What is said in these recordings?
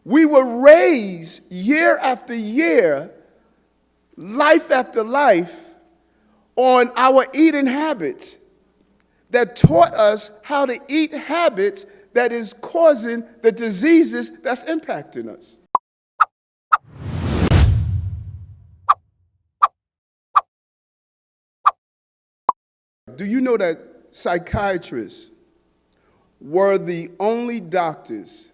We were raised year after year, life after life, on our eating habits that taught us how to eat habits that is causing the diseases that's impacting us. Do you know that psychiatrists were the only doctors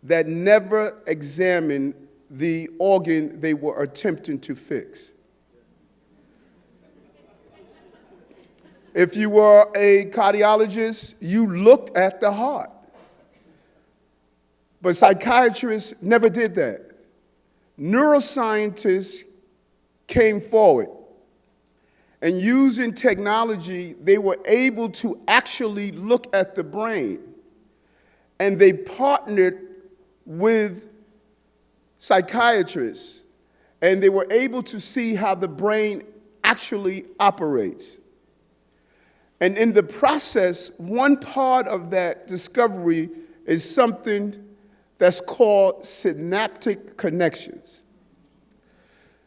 that never examined the organ they were attempting to fix? If you were a cardiologist, you looked at the heart. But psychiatrists never did that. Neuroscientists came forward, and using technology, they were able to actually look at the brain. And they partnered with psychiatrists, and they were able to see how the brain actually operates. And in the process, one part of that discovery is something that's called synaptic connections.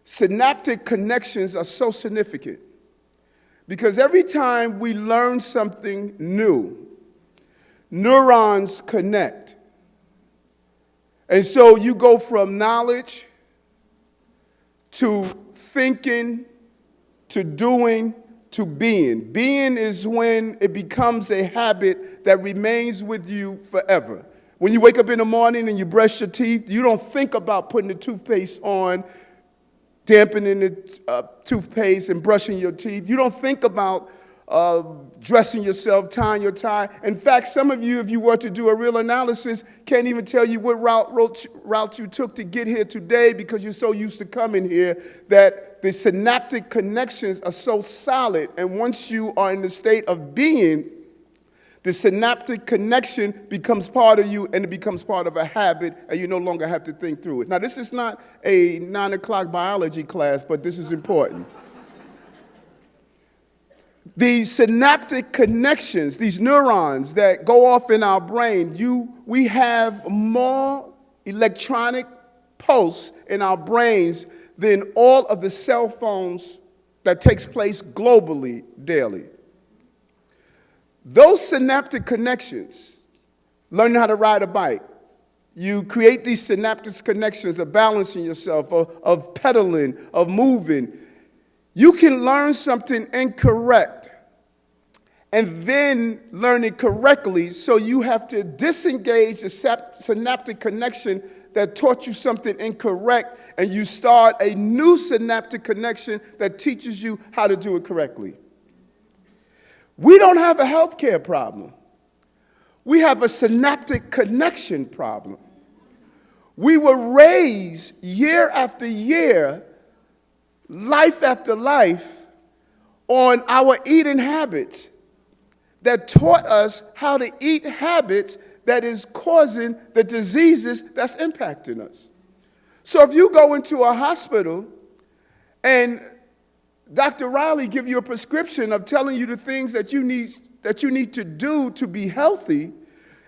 Synaptic connections are so significant because every time we learn something new, neurons connect. And so you go from knowledge to thinking to doing to being. Being is when it becomes a habit that remains with you forever. When you wake up in the morning and you brush your teeth, you don't think about putting the toothpaste on, dampening the toothpaste and brushing your teeth. You don't think about dressing yourself, tying your tie. In fact, some of you, if you were to do a real analysis, can't even tell you what route you took to get here today because you're so used to coming here that the synaptic connections are so solid. And once you are in the state of being, the synaptic connection becomes part of you and it becomes part of a habit and you no longer have to think through it. Now, this is not a 9 o'clock biology class, but this is important. These synaptic connections, these neurons that go off in our brain, we have more electronic pulse in our brains than all of the cell phones that takes place globally daily. Those synaptic connections, learning how to ride a bike, you create these synaptic connections of balancing yourself, of pedaling, of moving. You can learn something incorrect and then learn it correctly, so you have to disengage the synaptic connection that taught you something incorrect, and you start a new synaptic connection that teaches you how to do it correctly. We don't have a healthcare problem. We have a synaptic connection problem. We were raised year after year, life after life, on our eating habits that taught us how to eat habits that is causing the diseases that's impacting us. So if you go into a hospital and Dr. Riley give you a prescription of telling you the things that you need to do to be healthy,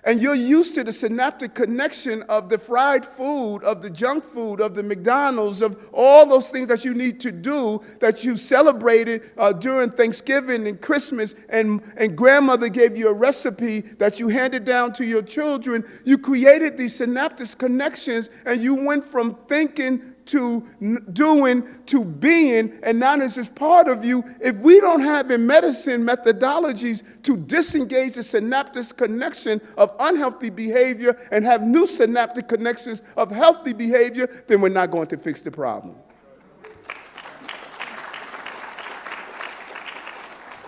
and you're used to the synaptic connection of the fried food, of the junk food, of the McDonald's, of all those things that you need to do that you celebrated during Thanksgiving and Christmas, and grandmother gave you a recipe that you handed down to your children. You created these synaptic connections, and you went from thinking to doing to being, and now this is part of you. If we don't have in medicine methodologies to disengage the synaptic connection of unhealthy behavior and have new synaptic connections of healthy behavior, then we're not going to fix the problem.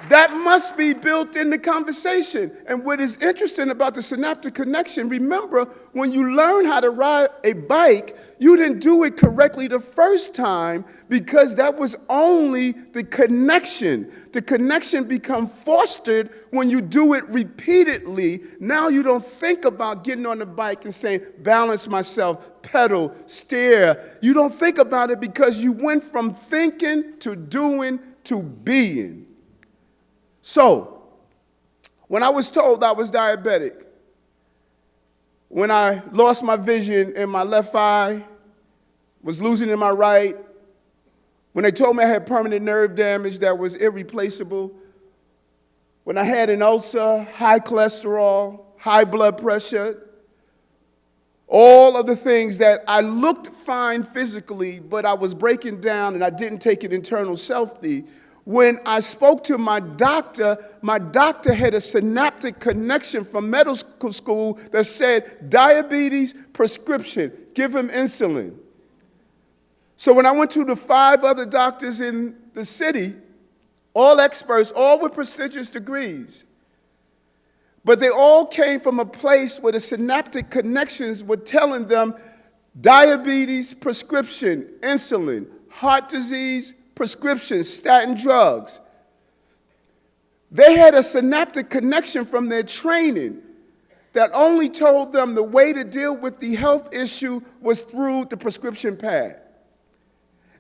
That must be built in the conversation. And what is interesting about the synaptic connection, remember, when you learn how to ride a bike, you didn't do it correctly the first time because that was only the connection. The connection becomes fostered when you do it repeatedly. Now you don't think about getting on the bike and saying, balance myself, pedal, steer. You don't think about it because you went from thinking to doing to being. So, when I was told I was diabetic, when I lost my vision in my left eye, was losing in my right, when they told me I had permanent nerve damage that was irreplaceable, when I had an ulcer, high cholesterol, high blood pressure, all of the things that I looked fine physically, but I was breaking down and I didn't take an internal self-D. When I spoke to my doctor had a synaptic connection from medical school that said, diabetes, prescription, give him insulin. So when I went to the 5 other doctors in the city, all experts, all with prestigious degrees, but they all came from a place where the synaptic connections were telling them diabetes, prescription, insulin, heart disease, prescription, statin drugs. They had a synaptic connection from their training that only told them the way to deal with the health issue was through the prescription pad.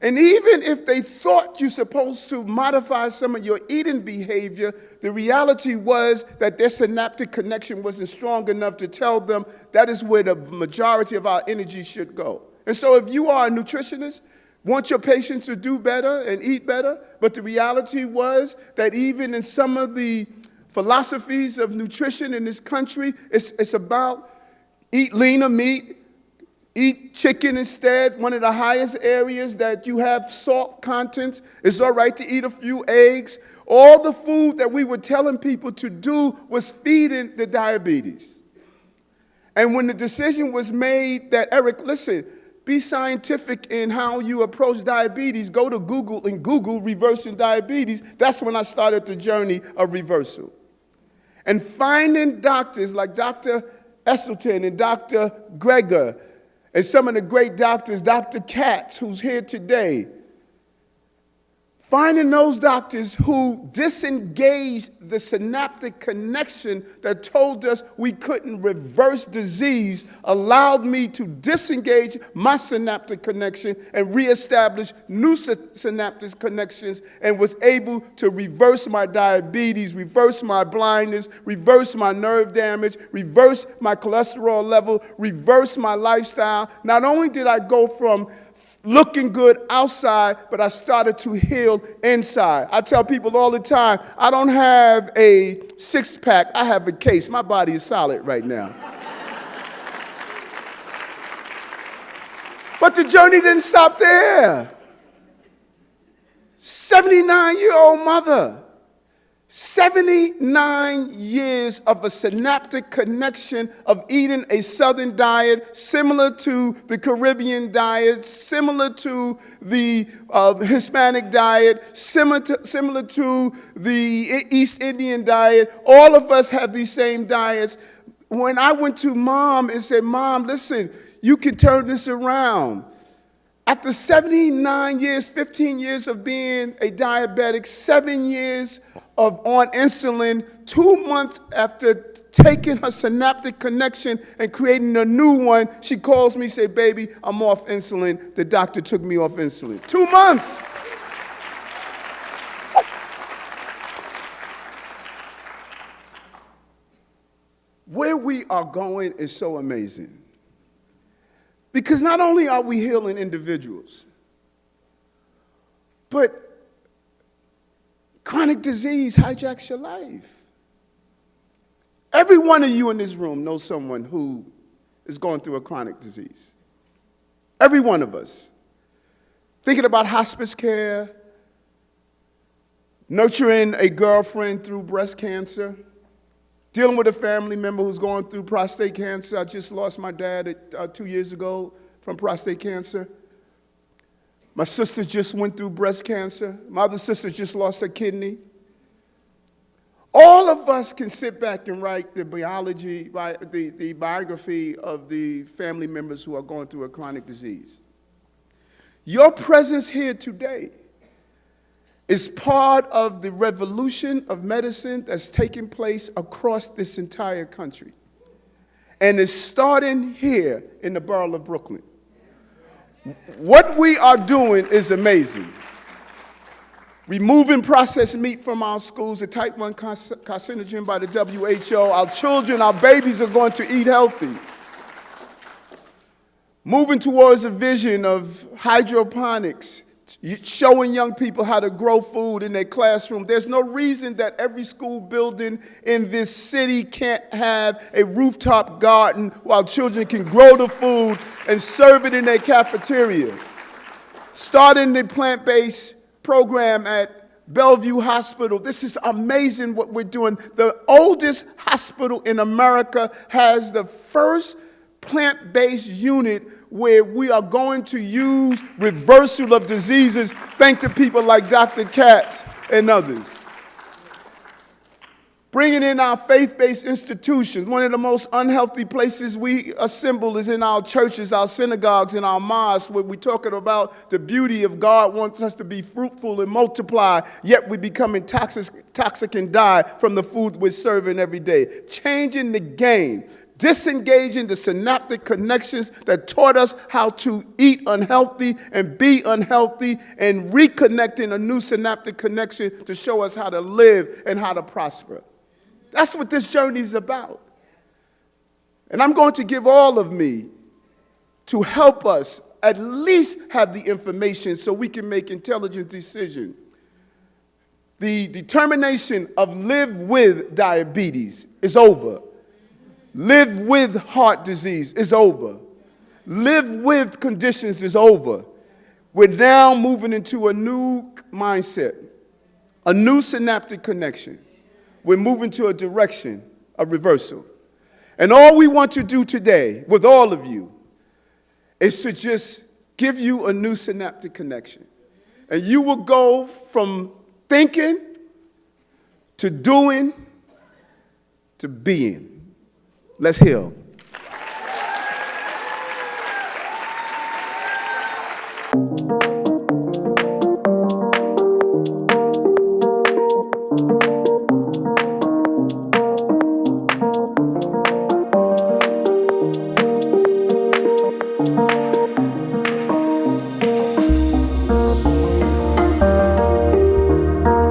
And even if they thought you're supposed to modify some of your eating behavior, the reality was that their synaptic connection wasn't strong enough to tell them that is where the majority of our energy should go. And so if you are a nutritionist, want your patients to do better and eat better, but the reality was that even in some of the philosophies of nutrition in this country, it's about eat leaner meat, eat chicken instead. One of the highest areas that you have salt contents. It's all right to eat a few eggs. All the food that we were telling people to do was feeding the diabetes. And when the decision was made that, Eric, listen, be scientific in how you approach diabetes, go to Google and Google reversing diabetes, that's when I started the journey of reversal. And finding doctors like Dr. Esselstyn and Dr. Greger, and some of the great doctors, Dr. Katz, who's here today, finding those doctors who disengaged the synaptic connection that told us we couldn't reverse disease allowed me to disengage my synaptic connection and reestablish new synaptic connections and was able to reverse my diabetes, reverse my blindness, reverse my nerve damage, reverse my cholesterol level, reverse my lifestyle. Not only did I go from looking good outside, but I started to heal inside. I tell people all the time, I don't have a six-pack, I have a case. My body is solid right now. But the journey didn't stop there. 79-year-old mother, 79 years of a synaptic connection of eating a Southern diet similar to the Caribbean diet, similar to the Hispanic diet, similar to the East Indian diet. All of us have these same diets. When I went to Mom and said, Mom, listen, you can turn this around. After 79 years, 15 years of being a diabetic, 7 years of on insulin, 2 months after taking her synaptic connection and creating a new one, she calls me and says, baby, I'm off insulin. The doctor took me off insulin. 2 months. Where we are going is so amazing. Because not only are we healing individuals, but chronic disease hijacks your life. Every one of you in this room knows someone who is going through a chronic disease. Every one of us. Thinking about hospice care, nurturing a girlfriend through breast cancer, dealing with a family member who's going through prostate cancer. I just lost my dad 2 years ago from prostate cancer. My sister just went through breast cancer. My other sister just lost her kidney. All of us can sit back and write the biography of the family members who are going through a chronic disease. Your presence here today is part of the revolution of medicine that's taking place across this entire country. And it's starting here in the borough of Brooklyn. What we are doing is amazing. Removing processed meat from our schools, a type 1 carcinogen by the WHO. Our children, our babies are going to eat healthy. Moving towards a vision of hydroponics, showing young people how to grow food in their classroom. There's no reason that every school building in this city can't have a rooftop garden while children can grow the food and serve it in their cafeteria. Starting the plant-based program at Bellevue Hospital. This is amazing what we're doing. The oldest hospital in America has the first plant-based unit where we are going to use reversal of diseases thanks to people like Dr. Katz and others. Bringing in our faith-based institutions. One of the most unhealthy places we assemble is in our churches, our synagogues, and our mosques, where we're talking about the beauty of God wants us to be fruitful and multiply, yet we're becoming toxic and die from the food we're serving every day. Changing the game. Disengaging the synaptic connections that taught us how to eat unhealthy and be unhealthy, and reconnecting a new synaptic connection to show us how to live and how to prosper. That's what this journey is about. And I'm going to give all of me to help us at least have the information so we can make intelligent decisions. The determination of live with diabetes is over. Live with heart disease is over. Live with conditions is over. We're now moving into a new mindset, a new synaptic connection. We're moving to a direction of reversal. And all we want to do today with all of you is to just give you a new synaptic connection. And you will go from thinking to doing to being. Let's heal.